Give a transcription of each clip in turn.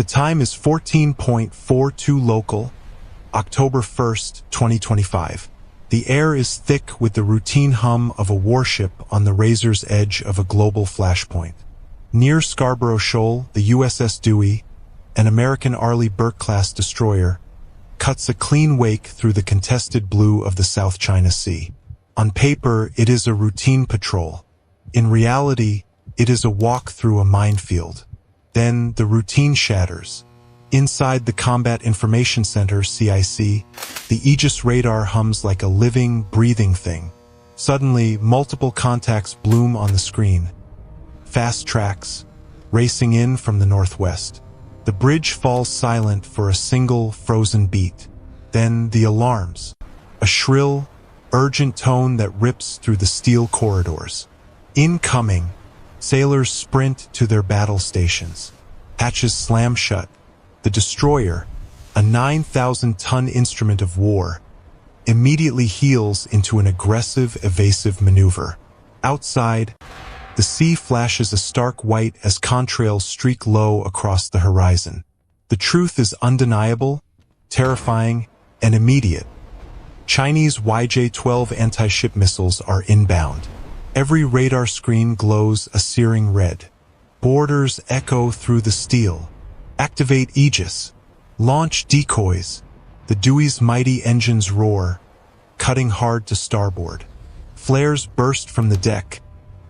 The time is 14.42 local, October 1st, 2025. The air is thick with the routine hum of a warship on the razor's edge of a global flashpoint. Near Scarborough Shoal, the USS Dewey, an American Arleigh Burke-class destroyer, cuts a clean wake through the contested blue of the South China Sea. On paper, it is a routine patrol. In reality, it is a walk through a minefield. Then the routine shatters. Inside the Combat Information Center, CIC, the Aegis radar hums like a living, breathing thing. Suddenly, multiple contacts bloom on the screen. Fast tracks, racing in from the northwest. The bridge falls silent for a single, frozen beat. Then the alarms. A shrill, urgent tone that rips through the steel corridors. Incoming. Sailors sprint to their battle stations. Hatches slam shut. The destroyer, a 9,000-ton instrument of war, immediately heels into an aggressive, evasive maneuver. Outside, the sea flashes a stark white as contrails streak low across the horizon. The truth is undeniable, terrifying, and immediate. Chinese YJ-12 anti-ship missiles are inbound. Every radar screen glows a searing red. Borders echo through the steel. Activate Aegis. Launch decoys. The Dewey's mighty engines roar, cutting hard to starboard. Flares burst from the deck,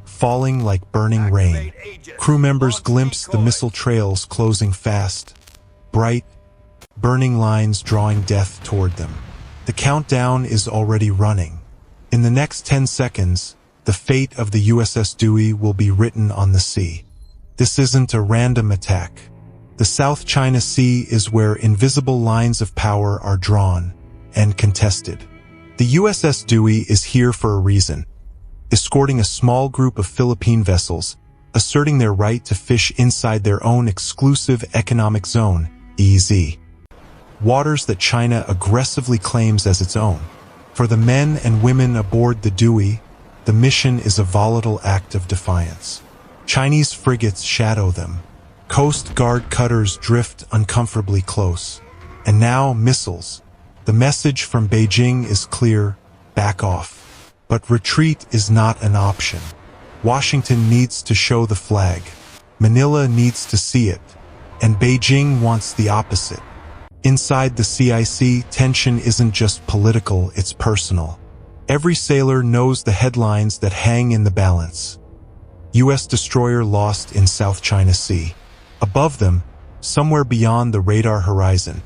falling like burning rain. Crew members glimpse the missile trails closing fast, bright, burning lines drawing death toward them. The countdown is already running. In the next 10 seconds, the fate of the USS Dewey will be written on the sea. This isn't a random attack. The South China Sea is where invisible lines of power are drawn and contested. The USS Dewey is here for a reason, escorting a small group of Philippine vessels, asserting their right to fish inside their own exclusive economic zone, EEZ. Waters that China aggressively claims as its own. For the men and women aboard the Dewey, the mission is a volatile act of defiance. Chinese frigates shadow them. Coast Guard cutters drift uncomfortably close. And now missiles. The message from Beijing is clear: back off. But retreat is not an option. Washington needs to show the flag. Manila needs to see it. And Beijing wants the opposite. Inside the CIC, tension isn't just political, it's personal. Every sailor knows the headlines that hang in the balance. U.S. destroyer lost in South China Sea. Above them, somewhere beyond the radar horizon,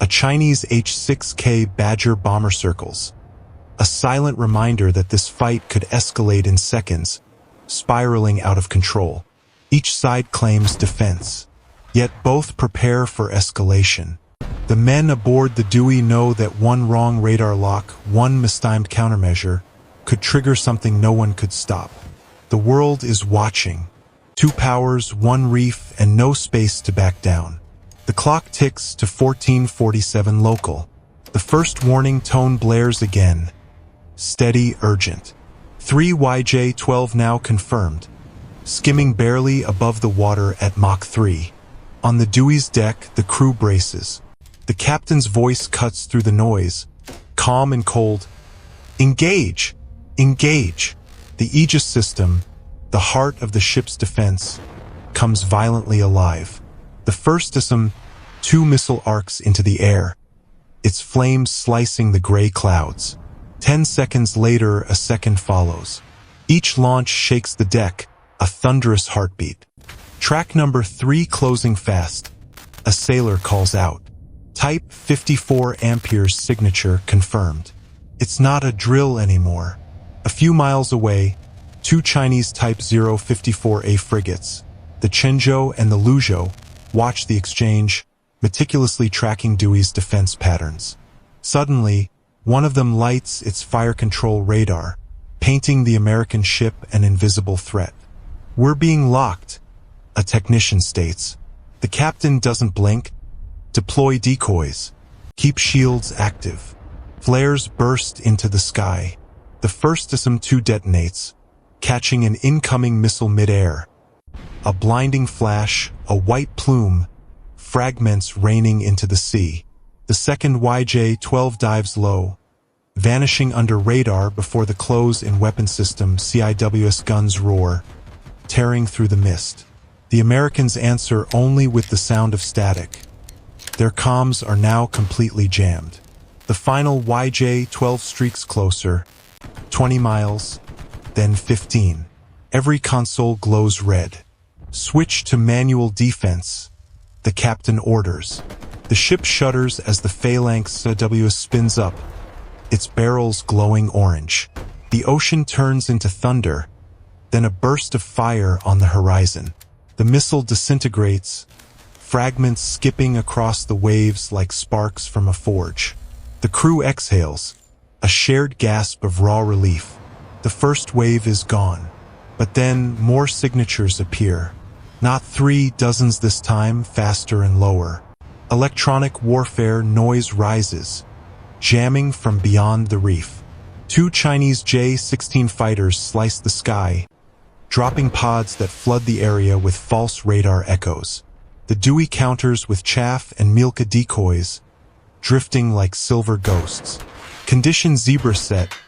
a Chinese H-6K Badger bomber circles. A silent reminder that this fight could escalate in seconds, spiraling out of control. Each side claims defense, yet both prepare for escalation. The men aboard the Dewey know that one wrong radar lock, one mistimed countermeasure, could trigger something no one could stop. The world is watching. 2 powers, 1 reef, and no space to back down. The clock ticks to 14:47 local. The first warning tone blares again. Steady, urgent. 3 YJ-12 now confirmed, skimming barely above the water at Mach 3. On the Dewey's deck, the crew braces. The captain's voice cuts through the noise, calm and cold. Engage! Engage! The Aegis system, the heart of the ship's defense, comes violently alive. The first ISM, 2 missile arcs into the air, its flames slicing the gray clouds. 10 seconds later, a second follows. Each launch shakes the deck, a thunderous heartbeat. Track number 3 closing fast. A sailor calls out. Type 54 amperes signature confirmed. It's not a drill anymore. A few miles away, 2 Chinese Type 054A frigates, the Chenzhou and the Luzhou, watch the exchange, meticulously tracking Dewey's defense patterns. Suddenly, one of them lights its fire control radar, painting the American ship an invisible threat. "We're being locked," a technician states. The captain doesn't blink. Deploy decoys. Keep shields active. Flares burst into the sky. The first ISM-2 detonates, catching an incoming missile mid-air. A blinding flash, a white plume, fragments raining into the sea. The second YJ-12 dives low, vanishing under radar before the close-in weapon system CIWS guns roar, tearing through the mist. The Americans answer only with the sound of static. Their comms are now completely jammed. The final YJ-12 streaks closer, 20 miles, then 15. Every console glows red. Switch to manual defense, the captain orders. The ship shudders as the Phalanx CIWS spins up, its barrels glowing orange. The ocean turns into thunder, then a burst of fire on the horizon. The missile disintegrates, fragments skipping across the waves like sparks from a forge. The crew exhales, a shared gasp of raw relief. The first wave is gone, but then more signatures appear. Not 3 dozens this time, faster and lower. Electronic warfare noise rises, jamming from beyond the reef. 2 Chinese J-16 fighters slice the sky, dropping pods that flood the area with false radar echoes. The Dewey counters with chaff and Milka decoys, drifting like silver ghosts. Condition zebra set,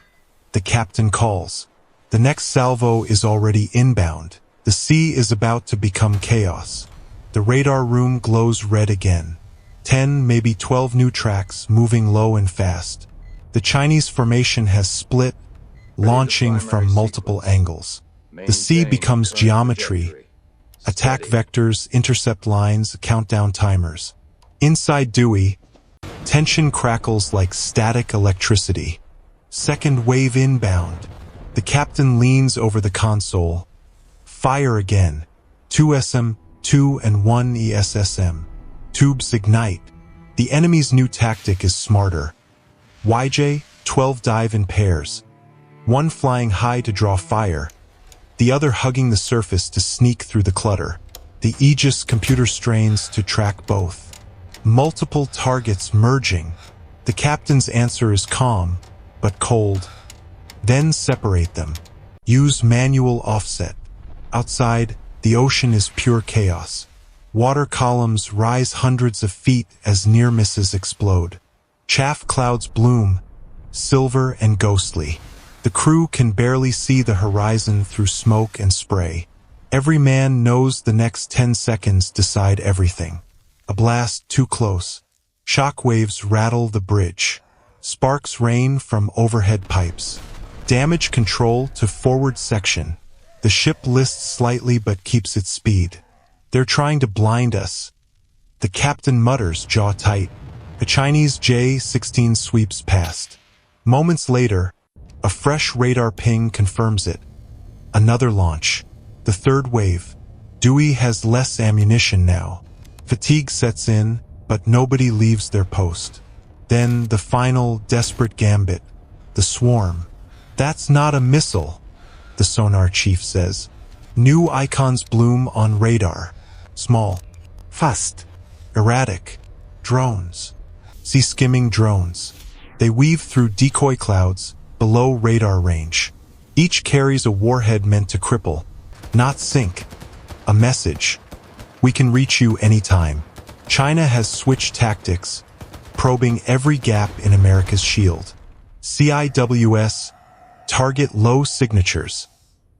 the captain calls. The next salvo is already inbound. The sea is about to become chaos. The radar room glows red again. 10, maybe 12 new tracks moving low and fast. The Chinese formation has split, launching from multiple angles. The sea becomes geometry. Attack vectors, intercept lines, countdown timers. Inside Dewey, tension crackles like static electricity. Second wave inbound. The captain leans over the console. Fire again. 2 SM, 2 and 1 ESSM. Tubes ignite. The enemy's new tactic is smarter. YJ-12 dive in pairs. One flying high to draw fire, the other hugging the surface to sneak through the clutter. The Aegis computer strains to track both. Multiple targets merging. The captain's answer is calm, but cold. Then separate them. Use manual offset. Outside, the ocean is pure chaos. Water columns rise hundreds of feet as near misses explode. Chaff clouds bloom, silver and ghostly. The crew can barely see the horizon through smoke and spray. Every man knows the next 10 seconds decide everything. A blast too close. Shock waves rattle the bridge. Sparks rain from overhead pipes. Damage control to forward section. The ship lists slightly but keeps its speed. They're trying to blind us. The captain mutters, jaw tight. A Chinese J-16 sweeps past. Moments later, a fresh radar ping confirms it. Another launch. The third wave. Dewey has less ammunition now. Fatigue sets in, but nobody leaves their post. Then the final desperate gambit. The swarm. That's not a missile, the sonar chief says. New icons bloom on radar. Small, fast, erratic, drones. Sea-skimming drones. They weave through decoy clouds, below radar range. Each carries a warhead meant to cripple, not sink. A message. We can reach you anytime. China has switched tactics, probing every gap in America's shield. CIWS, target low signatures.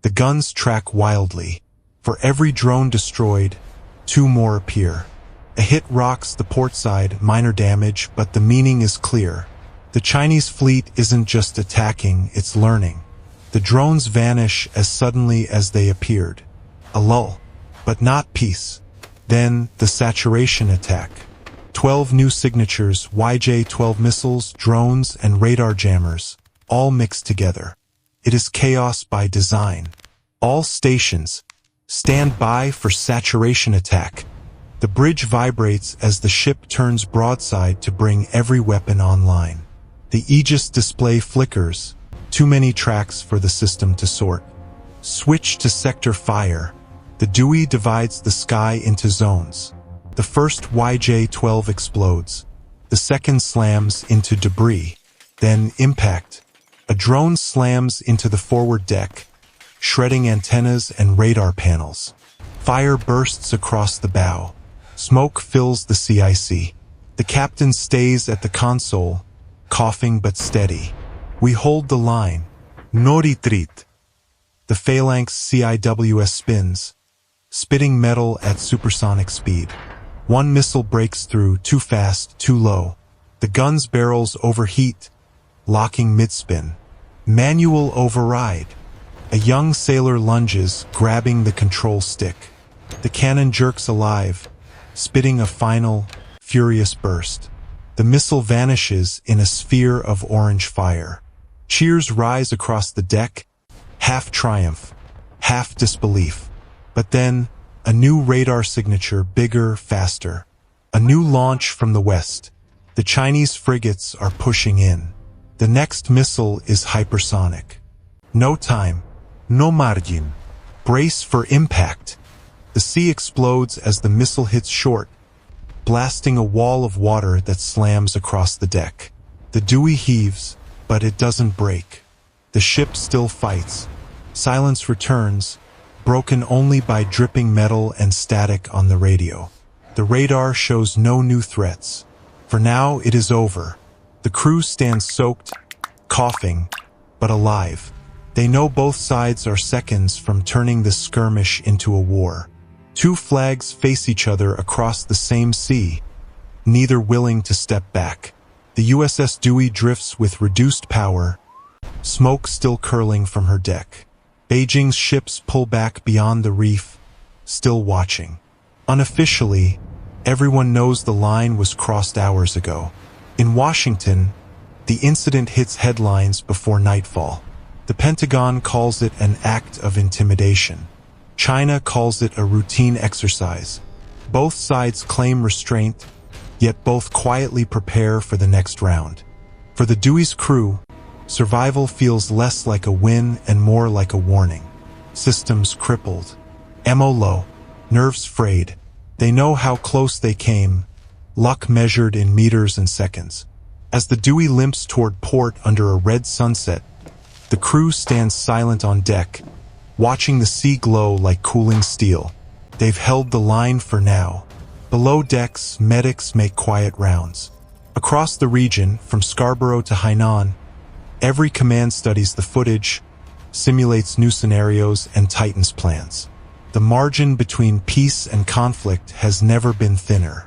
The guns track wildly. For every drone destroyed, 2 more appear. A hit rocks the port side, minor damage, but the meaning is clear. The Chinese fleet isn't just attacking, it's learning. The drones vanish as suddenly as they appeared. A lull, but not peace. Then, the saturation attack. 12 new signatures, YJ-12 missiles, drones, and radar jammers, all mixed together. It is chaos by design. All stations, stand by for saturation attack. The bridge vibrates as the ship turns broadside to bring every weapon online. The Aegis display flickers, too many tracks for the system to sort. Switch to sector fire. The Dewey divides the sky into zones. The first YJ-12 explodes. The second slams into debris. Then impact. A drone slams into the forward deck, shredding antennas and radar panels. Fire bursts across the bow. Smoke fills the CIC. The captain stays at the console, coughing but steady. We hold the line. No retreat. The Phalanx CIWS spins, spitting metal at supersonic speed. One missile breaks through, too fast, too low. The gun's barrels overheat, locking mid-spin. Manual override. A young sailor lunges, grabbing the control stick. The cannon jerks alive, spitting a final, furious burst. The missile vanishes in a sphere of orange fire. Cheers rise across the deck, half triumph, half disbelief. But then, a new radar signature, bigger, faster. A new launch from the west. The Chinese frigates are pushing in. The next missile is hypersonic. No time. No margin. Brace for impact. The sea explodes as the missile hits short, blasting a wall of water that slams across the deck. The Dewey heaves, but it doesn't break. The ship still fights. Silence returns, broken only by dripping metal and static on the radio. The radar shows no new threats. For now, it is over. The crew stands soaked, coughing, but alive. They know both sides are seconds from turning this skirmish into a war. Two flags face each other across the same sea, neither willing to step back. The USS Dewey drifts with reduced power, smoke still curling from her deck. Beijing's ships pull back beyond the reef, still watching. Unofficially, everyone knows the line was crossed hours ago. In Washington, the incident hits headlines before nightfall. The Pentagon calls it an act of intimidation. China calls it a routine exercise. Both sides claim restraint, yet both quietly prepare for the next round. For the Dewey's crew, survival feels less like a win and more like a warning. Systems crippled. Ammo low. Nerves frayed. They know how close they came, luck measured in meters and seconds. As the Dewey limps toward port under a red sunset, the crew stands silent on deck, watching the sea glow like cooling steel. They've held the line for now. Below decks, medics make quiet rounds. Across the region, from Scarborough to Hainan, every command studies the footage, simulates new scenarios, and tightens plans. The margin between peace and conflict has never been thinner.